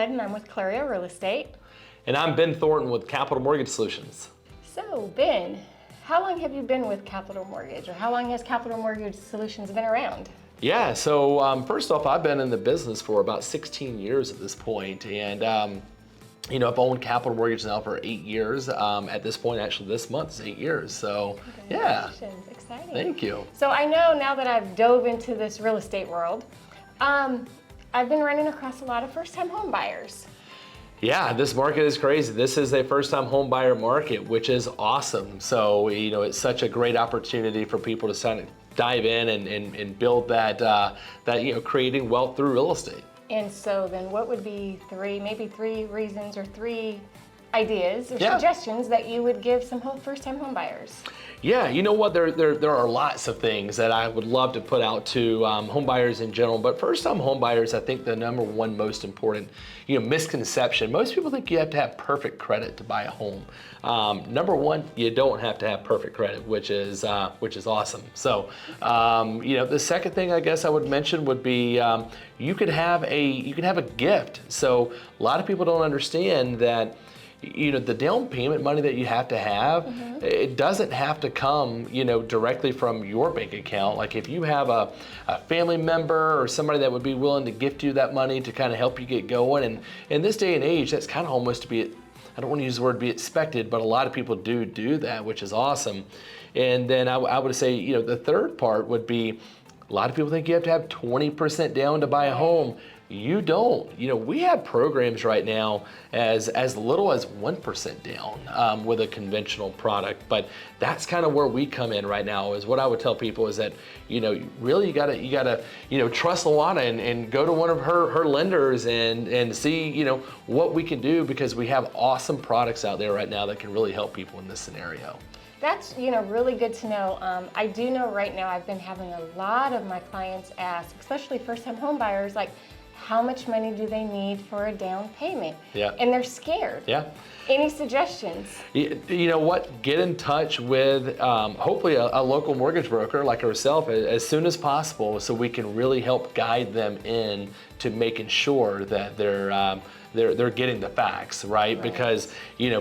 Lawan, and I'm with Clareo Real Estate. And I'm Ben Thornton with Capital Mortgage Solutions. So, Ben, how long have you been with Capital Mortgage, or how long has Capital Mortgage Solutions been around? Yeah, so first off, I've been in the business for about 16 years at this point, and I've owned Capital Mortgage now for 8 years. At this point, actually, this month is 8 years. So, yeah. Congratulations. Exciting. Thank you. So I know now that I've dove into this real estate world, I've been running across a lot of first-time home buyers. Yeah, this market is crazy. This is a first-time home buyer market, which is awesome. So, it's such a great opportunity for people to kind of dive in and build that creating wealth through real estate. And so then what would be maybe three reasons or three ideas or suggestions that you would give some first-time home buyers? Yeah, you know what, there are lots of things that I would love to put out to home buyers in general, but first-time home buyers, I think the number one most important misconception, most people think you have to have perfect credit to buy a home. Number one, you don't have to have perfect credit, which is awesome. So, the second thing I guess I would mention would be you could have a gift. So a lot of people don't understand that the down payment money that you have to have, it doesn't have to come, directly from your bank account. Like if you have a family member or somebody that would be willing to gift you that money to kind of help you get going. And in this day and age, that's kind of almost to be, I don't want to use the word be expected, but a lot of people do that, which is awesome. And then I would say, the third part would be, a lot of people think you have to have 20% down to buy a home. You don't. We have programs right now as little as 1% down with a conventional product, but that's kind of where we come in right now. Is what I would tell people is that really you gotta trust Lawna and go to one of her lenders and see what we can do, because we have awesome products out there right now that can really help people in this scenario. That's really good to know. I do know right now I've been having a lot of my clients ask, especially first-time home buyers, like, how much money do they need for a down payment? Yeah. And they're scared. Yeah. Any suggestions? You know what? Get in touch with hopefully a local mortgage broker like herself as soon as possible, so we can really help guide them in to making sure that they're getting the facts, right? Because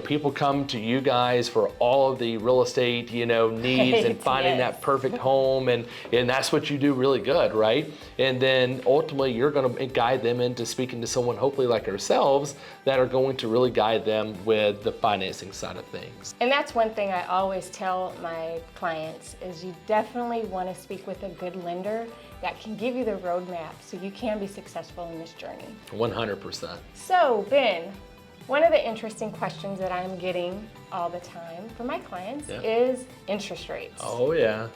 people come to you guys for all of the real estate needs and finding that perfect home, and that's what you do really good, right? And then ultimately you're going to guide them into speaking to someone hopefully like ourselves that are going to really guide them with the financing side of things. And that's one thing I always tell my clients is you definitely want to speak with a good lender that can give you the roadmap so you can be successful in this journey. 100%. So, Ben, one of the interesting questions that I'm getting all the time from my clients is interest rates. Oh, yeah.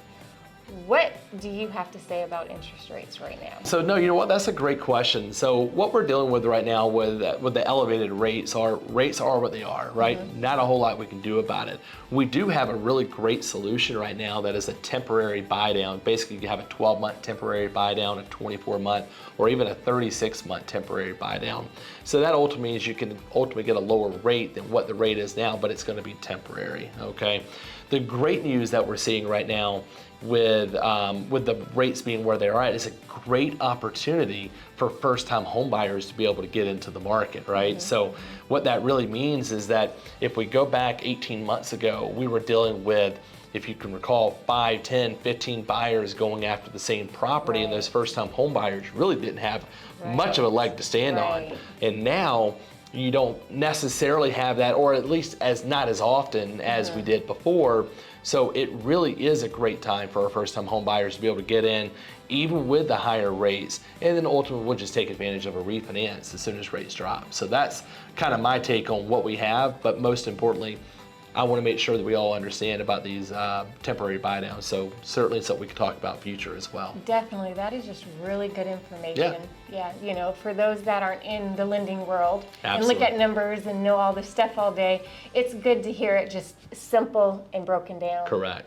What do you have to say about interest rates right now? So no, you know what? That's a great question. So what we're dealing with right now with the elevated rates are what they are, right? Not a whole lot we can do about it. We do have a really great solution right now that is a temporary buy down. Basically, you have a 12-month temporary buy down, a 24-month, or even a 36-month temporary buy down. So that ultimately means you can ultimately get a lower rate than what the rate is now, but it's going to be temporary. Okay. The great news that we're seeing right now with the rates being where they are at is a great opportunity for first-time home buyers to be able to get into the market, right? So what that really means is that if we go back 18 months ago, we were dealing with, if you can recall, 5, 10, 15 buyers going after the same property, and those first-time home buyers really didn't have much of a leg to stand on. And now you don't necessarily have that, or at least not as often as we did before. So it really is a great time for our first-time home buyers to be able to get in, even with the higher rates, and then ultimately we'll just take advantage of a refinance as soon as rates drop. So that's kind of my take on what we have, but most importantly, I want to make sure that we all understand about these temporary buy downs. So certainly it's something we can talk about future as well. Definitely, that is just really good information. Yeah, for those that aren't in the lending world and look at numbers and know all this stuff all day, it's good to hear it just simple and broken down. Correct.